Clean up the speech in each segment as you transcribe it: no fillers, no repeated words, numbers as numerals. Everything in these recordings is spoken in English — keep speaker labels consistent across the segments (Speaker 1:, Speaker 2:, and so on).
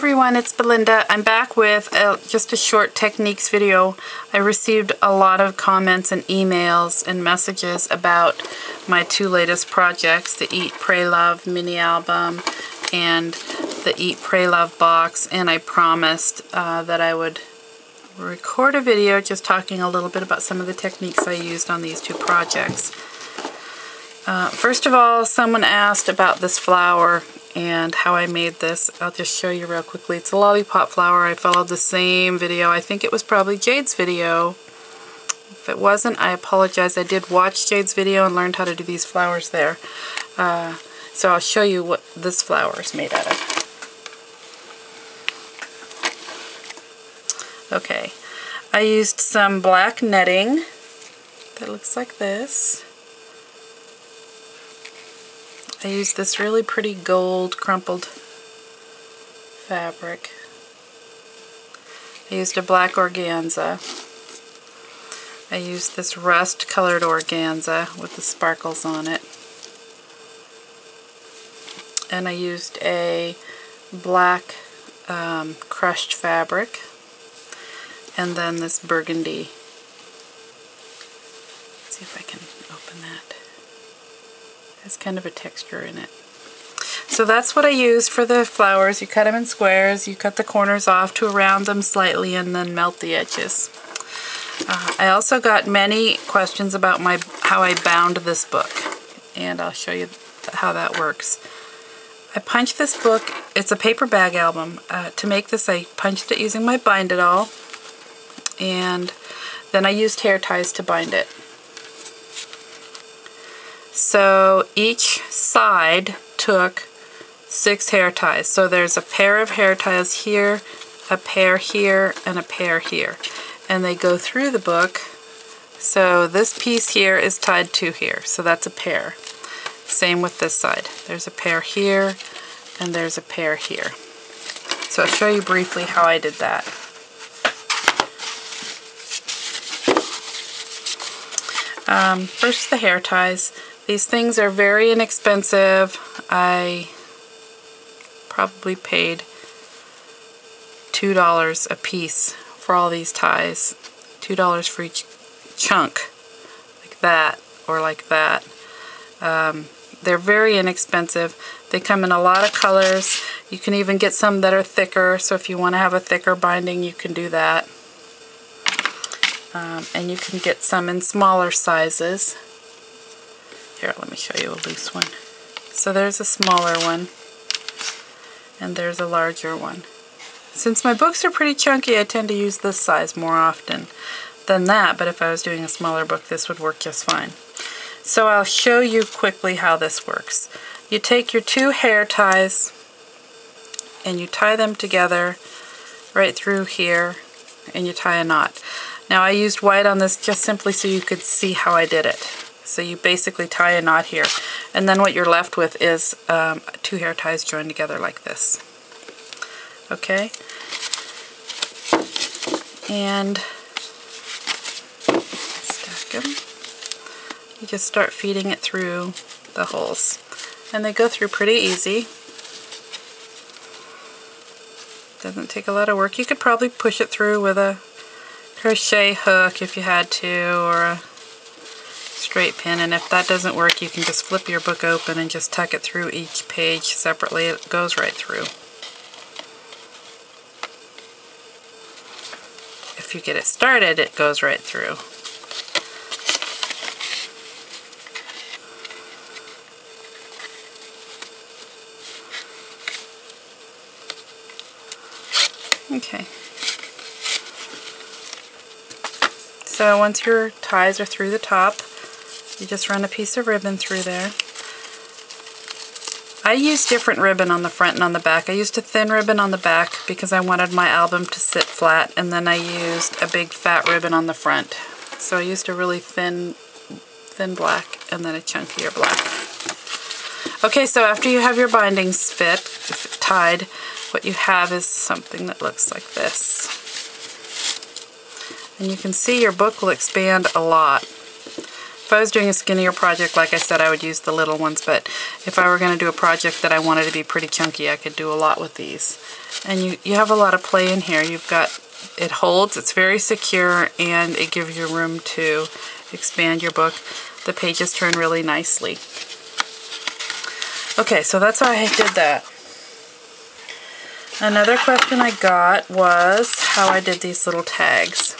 Speaker 1: everyone, it's Belinda. I'm back with just a short techniques video. I received a lot of comments and emails and messages about my two latest projects, the Eat, Pray, Love mini album and the Eat, Pray, Love box, and I promised that I would record a video just talking a little bit about some of the techniques I used on these two projects. First of all, someone asked about this flower and how I made this. I'll just show you real quickly. It's a lollipop flower. I followed the same video. I think it was probably Jade's video. If it wasn't, I apologize. I did watch Jade's video and learned how to do these flowers there. So I'll show you what this flower is made out of. Okay, I used some black netting that looks like this. I used this really pretty gold crumpled fabric. I used a black organza. I used this rust colored organza with the sparkles on it. And I used a black crushed fabric. And then this burgundy. Let's see if I can open that. Has kind of a texture in it. So that's what I used for the flowers. You cut them in squares, you cut the corners off to round them slightly and then melt the edges. I also got many questions about how I bound this book, and I'll show you how that works. I punched this book, it's a paper bag album. To make this I punched it using my Bind It All, and then I used hair ties to bind it. So each side took 6 hair ties. So there's a pair of hair ties here, a pair here, and a pair here. And they go through the book. So this piece here is tied to here. So that's a pair. Same with this side. There's a pair here, and there's a pair here. So I'll show you briefly how I did that. First, the hair ties. These things are very inexpensive. I probably paid $2 a piece for all these ties. $2 for each chunk, like that or like that. They're very inexpensive. They come in a lot of colors. You can even get some that are thicker, so if you want to have a thicker binding, you can do that. And you can get some in smaller sizes. Here, let me show you a loose one. So there's a smaller one, and there's a larger one. Since my books are pretty chunky, I tend to use this size more often than that, but if I was doing a smaller book, this would work just fine. So I'll show you quickly how this works. You take your 2 hair ties, and you tie them together right through here, and you tie a knot. Now I used white on this just simply so you could see how I did it. So you basically tie a knot here, and then what you're left with is 2 hair ties joined together like this. Okay? And stack them. You just start feeding it through the holes. And they go through pretty easy. Doesn't take a lot of work. You could probably push it through with a crochet hook if you had to, or a straight pin, and if that doesn't work, you can just flip your book open and just tuck it through each page separately. It goes right through. If you get it started, it goes right through. Okay. So once your ties are through the top, you just run a piece of ribbon through there. I used different ribbon on the front and on the back. I used a thin ribbon on the back because I wanted my album to sit flat, and then I used a big fat ribbon on the front. So I used a really thin black and then a chunkier black. Okay, so after you have your bindings tied, what you have is something that looks like this. And you can see your book will expand a lot. If I was doing a skinnier project, like I said, I would use the little ones, but if I were going to do a project that I wanted to be pretty chunky, I could do a lot with these. And you have a lot of play in here. You've got, it holds, it's very secure, and it gives you room to expand your book. The pages turn really nicely. Okay, so that's how I did that. Another question I got was how I did these little tags.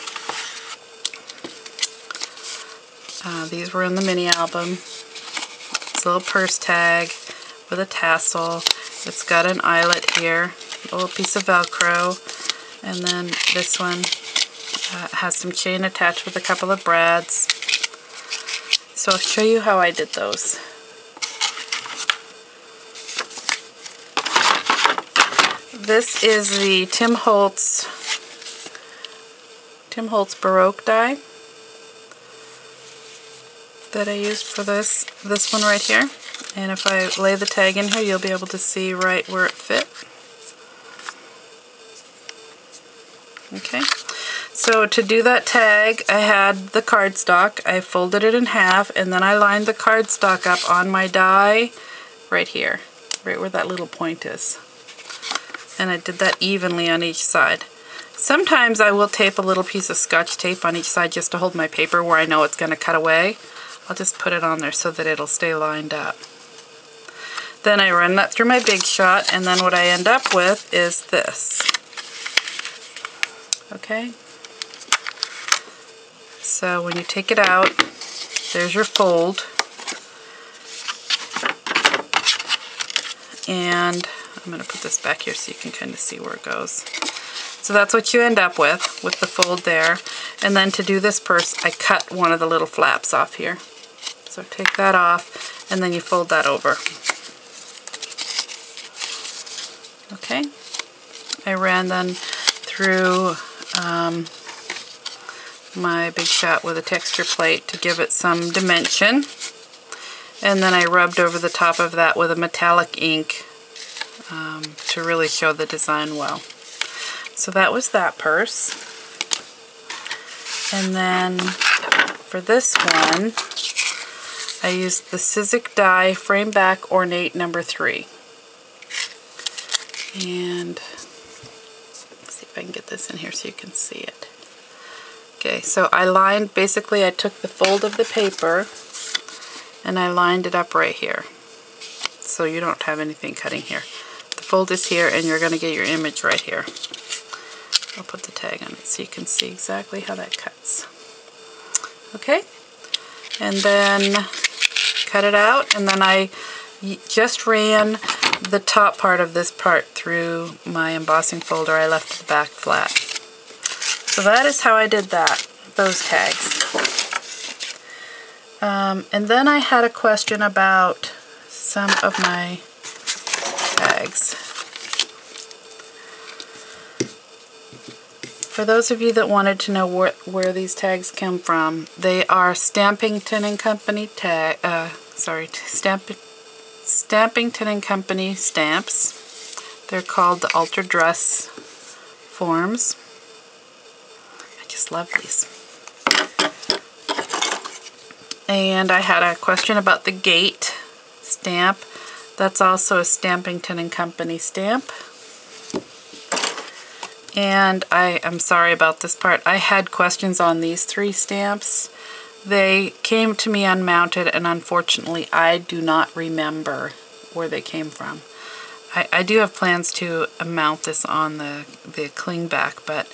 Speaker 1: These were in the mini album. It's a little purse tag with a tassel. It's got an eyelet here, a little piece of Velcro, and then this one has some chain attached with a couple of brads. So I'll show you how I did those. This is the Tim Holtz Baroque die that I used for this one right here. And if I lay the tag in here, you'll be able to see right where it fit. Okay, so to do that tag, I had the cardstock. I folded it in half, and then I lined the cardstock up on my die right here, right where that little point is. And I did that evenly on each side. Sometimes I will tape a little piece of Scotch tape on each side just to hold my paper where I know it's going to cut away. I'll just put it on there so that it'll stay lined up. Then I run that through my Big Shot, and then what I end up with is this. Okay? So when you take it out, there's your fold. And I'm going to put this back here so you can kind of see where it goes. So that's what you end up with the fold there. And then to do this purse, I cut one of the little flaps off here. So take that off, and then you fold that over. Okay. I ran then through my Big Shot with a texture plate to give it some dimension. And then I rubbed over the top of that with a metallic ink to really show the design well. So that was that purse. And then for this one, I used the Sizzix die Frame Back Ornate number 3. And let's see if I can get this in here so you can see it. Okay, so I lined, basically I took the fold of the paper and I lined it up right here. So you don't have anything cutting here. The fold is here, and you're going to get your image right here. I'll put the tag on it so you can see exactly how that cuts. Okay, and then cut it out, and then I just ran the top part of this part through my embossing folder. I left the back flat. So that is how I did that, those tags. And then I had a question about some of my tags. For those of you that wanted to know where these tags come from, they are Stampington and Company Stampington and Company stamps. They're called the Ultra Dress forms. I just love these. And I had a question about the Gate stamp. That's also a Stampington and Company stamp. And I'm sorry about this part. I had questions on these 3 stamps. They came to me unmounted, and unfortunately I do not remember where they came from. I do have plans to mount this on the cling back, but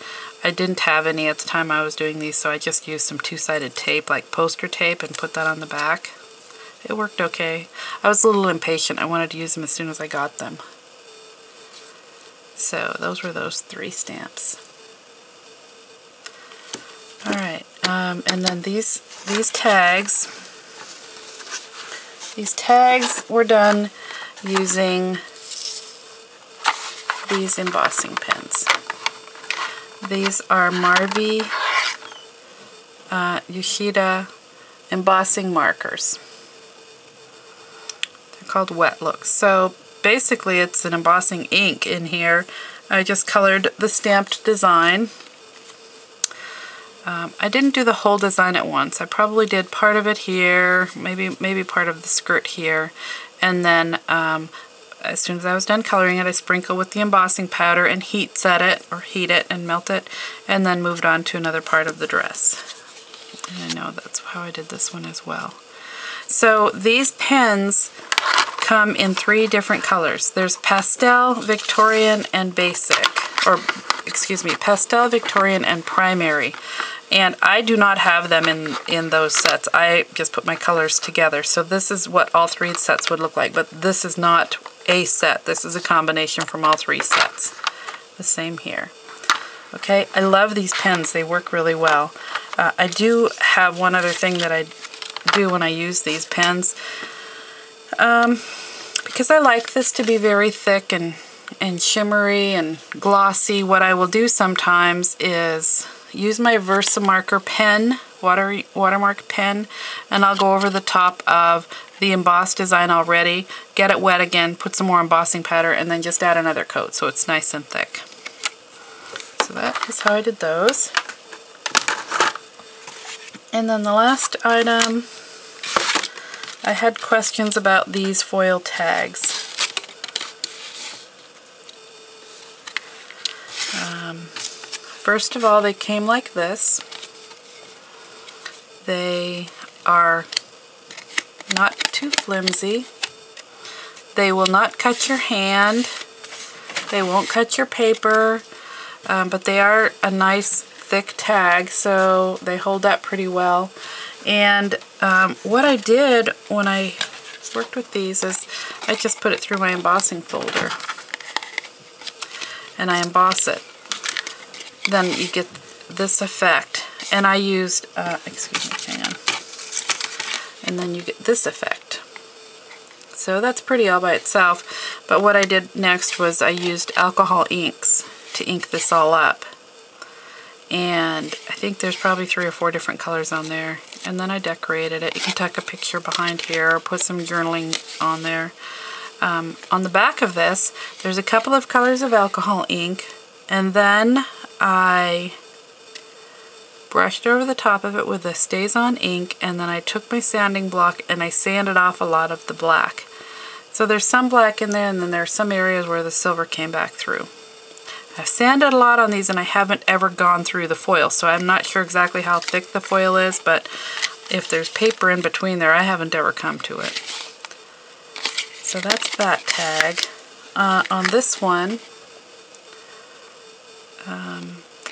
Speaker 1: I didn't have any at the time I was doing these, so I just used some 2-sided tape, like poster tape, and put that on the back. It worked okay. I was a little impatient. I wanted to use them as soon as I got them. So those were those 3 stamps. Alright, and then these tags were done using these embossing pens. These are Marvy Yoshida embossing markers. They're called Wet Looks. So basically it's an embossing ink in here. I just colored the stamped design. I didn't do the whole design at once. I probably did part of it here, maybe part of the skirt here, and then as soon as I was done coloring it, I sprinkle with the embossing powder and heat it and melt it, and then moved on to another part of the dress. And I know that's how I did this one as well. So these pens come in 3 different colors. There's pastel, Victorian, and basic, or excuse me, pastel, Victorian, and primary. And I do not have them in those sets. I just put my colors together. So this is what all 3 sets would look like, but this is not a set. This is a combination from all 3 sets. The same here. Okay, I love these pens. They work really well. I do have one other thing that I do when I use these pens. Because I like this to be very thick and shimmery and glossy, what I will do sometimes is use my Versamarker pen, watermark pen, and I'll go over the top of the embossed design already, get it wet again, put some more embossing powder, and then just add another coat so it's nice and thick. So that is how I did those. And then the last item, I had questions about these foil tags. First of all, they came like this. They are not too flimsy. They will not cut your hand. They won't cut your paper, but they are a nice thick tag, so they hold up pretty well. And what I did when I worked with these is I just put it through my embossing folder and I emboss it. Then you get this effect. And I used, excuse me, hang on. And then you get this effect. So that's pretty all by itself. But what I did next was I used alcohol inks to ink this all up. And I think there's probably 3 or 4 different colors on there. And then I decorated it. You can tuck a picture behind here or put some journaling on there. On the back of this, there's a couple of colors of alcohol ink. And then I brushed over the top of it with the StazOn ink, and then I took my sanding block and I sanded off a lot of the black. So there's some black in there, and then there are some areas where the silver came back through. I've sanded a lot on these and I haven't ever gone through the foil, so I'm not sure exactly how thick the foil is, but if there's paper in between there, I haven't ever come to it. So that's that tag. On this one,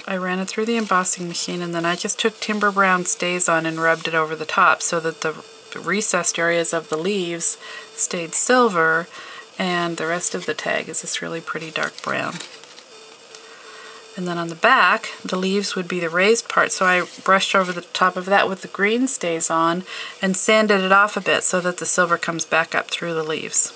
Speaker 1: I ran it through the embossing machine, and then I just took Timber Brown StazOn and rubbed it over the top so that the recessed areas of the leaves stayed silver, and the rest of the tag is this really pretty dark brown. And then on the back, the leaves would be the raised part, so I brushed over the top of that with the green StazOn and sanded it off a bit so that the silver comes back up through the leaves.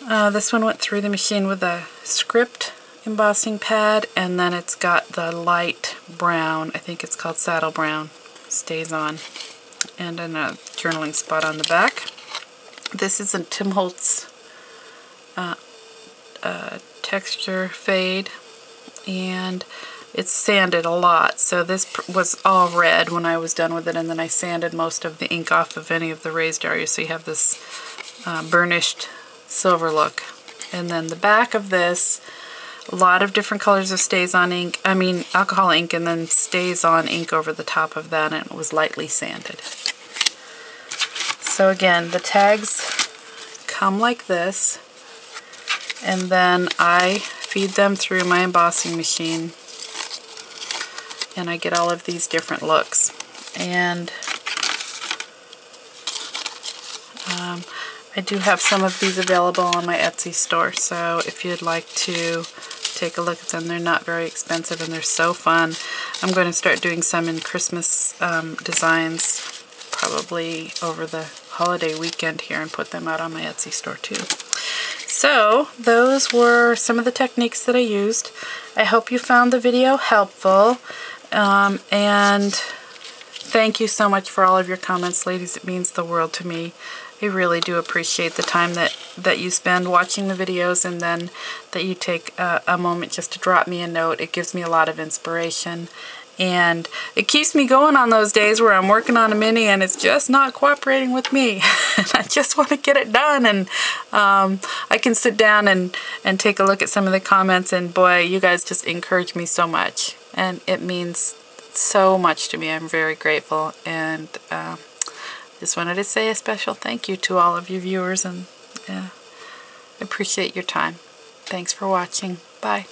Speaker 1: This one went through the machine with a script embossing pad, and then it's got the light brown, I think it's called saddle brown, StazOn, and then a journaling spot on the back. This is a Tim Holtz texture fade, and it's sanded a lot, so this was all red when I was done with it, and then I sanded most of the ink off of any of the raised areas, so you have this burnished silver look. And then the back of this, a lot of different colors of StazOn ink, alcohol ink, and then StazOn ink over the top of that, and it was lightly sanded. So again, the tags come like this, and then I feed them through my embossing machine, and I get all of these different looks. And I do have some of these available on my Etsy store, so if you'd like to take a look at them, they're not very expensive and they're so fun. I'm going to start doing some in Christmas designs probably over the holiday weekend here and put them out on my Etsy store too. So those were some of the techniques that I used. I hope you found the video helpful, and Thank you so much for all of your comments, ladies. It means the world to me. I really do appreciate the time that you spend watching the videos, and then that you take a moment just to drop me a note. It gives me a lot of inspiration, and it keeps me going on those days where I'm working on a mini and it's just not cooperating with me. I just want to get it done, and I can sit down and take a look at some of the comments, and boy, you guys just encourage me so much, and it means so much to me. I'm very grateful, and just wanted to say a special thank you to all of you viewers, and appreciate your time. Thanks for watching. Bye.